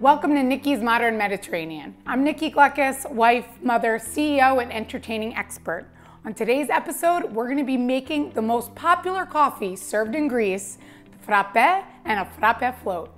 Welcome to Nikki's Modern Mediterranean. I'm Nikki Gleckis, wife, mother, CEO, and entertaining expert. On today's episode, we're going to be making the most popular coffee served in Greece, the frappe and a frappe float.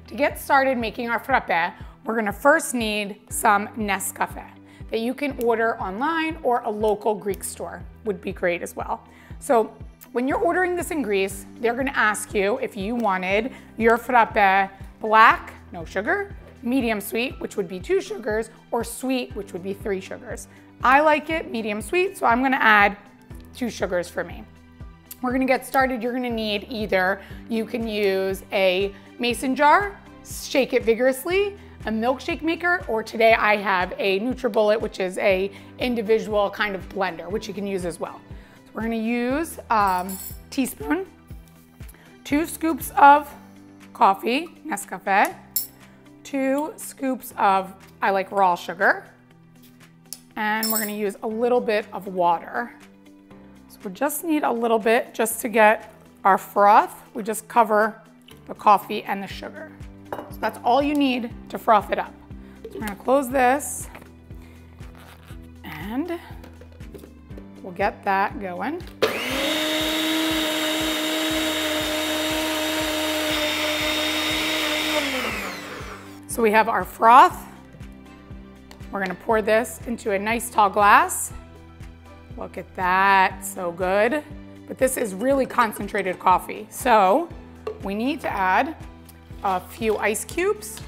To get started making our frappe, we're going to first need some Nescafe that you can order online, or a local Greek store would be great as well. So when you're ordering this in Greece, they're going to ask you if you wanted your frappe black, no sugar, medium sweet, which would be 2 sugars, or sweet, which would be 3 sugars. I like it medium sweet, so I'm going to add 2 sugars for me. We're going to get started. You're going to need either, you can use a mason jar, shake it vigorously, a milkshake maker, or today I have a NutriBullet, which is a individual kind of blender, which you can use as well. So we're gonna use teaspoon, 2 scoops of coffee, Nescafe, 2 scoops of, I like raw sugar, and we're gonna use a little bit of water. So we just need a little bit just to get our froth. We just cover the coffee and the sugar. So that's all you need to froth it up. So we're gonna close this and we'll get that going. So we have our froth. We're gonna pour this into a nice tall glass. Look at that, so good. But this is really concentrated coffee. So we need to add a few ice cubes,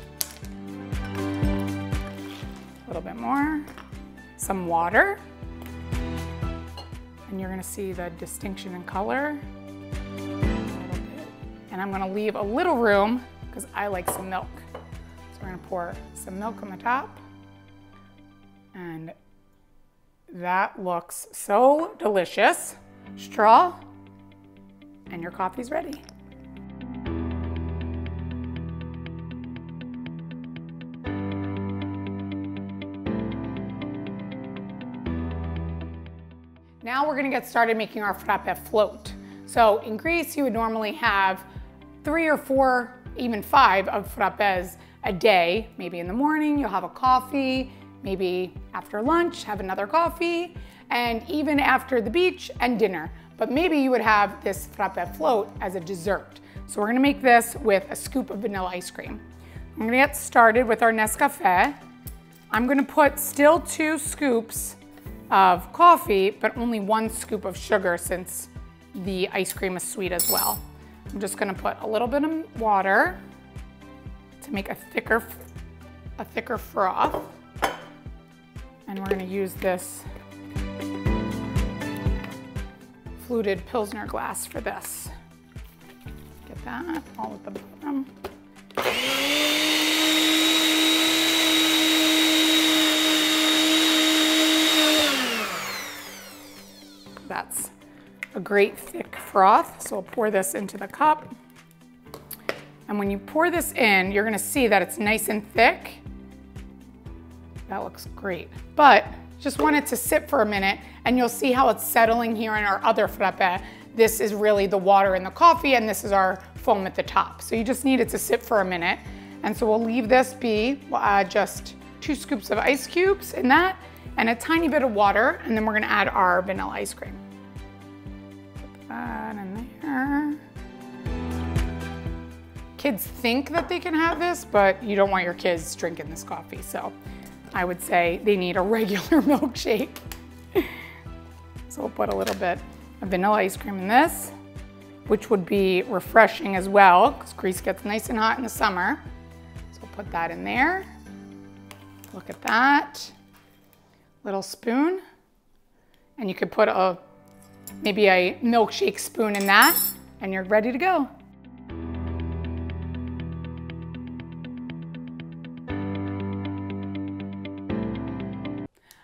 a little bit more, some water, and you're gonna see the distinction in color, a little bit. And I'm gonna leave a little room because I like some milk. So we're gonna pour some milk on the top, and that looks so delicious. Straw, and your coffee's ready. Now we're gonna get started making our frappe float. So in Greece, you would normally have 3 or 4, even 5 of frappes a day. Maybe in the morning, you'll have a coffee, maybe after lunch, have another coffee, and even after the beach and dinner. But maybe you would have this frappe float as a dessert. So we're gonna make this with a scoop of vanilla ice cream. I'm gonna get started with our Nescafe. I'm gonna put still 2 scoops of coffee, but only 1 scoop of sugar since the ice cream is sweet as well. I'm just gonna put a little bit of water to make a thicker froth. And we're gonna use this fluted Pilsner glass for this. Get that all at the bottom. That's a great thick froth, so we'll pour this into the cup. And when you pour this in, you're gonna see that it's nice and thick. That looks great. But just want it to sit for a minute, and you'll see how it's settling here in our other frappe. This is really the water in the coffee, and this is our foam at the top. So you just need it to sit for a minute. And so we'll leave this be. We'll add just 2 scoops of ice cubes in that, and a tiny bit of water, and then we're gonna add our vanilla ice cream. Put that in there. Kids think that they can have this, but you don't want your kids drinking this coffee, so I would say they need a regular milkshake. So we'll put a little bit of vanilla ice cream in this, which would be refreshing as well, because Greece gets nice and hot in the summer. So we'll put that in there. Look at that. Little spoon, and you could put maybe a milkshake spoon in that, and you're ready to go.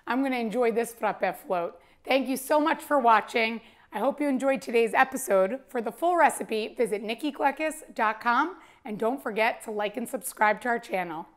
I'm gonna enjoy this frappe float. Thank you so much for watching. I hope you enjoyed today's episode. For the full recipe, visit nikkigleckis.com, and don't forget to like and subscribe to our channel.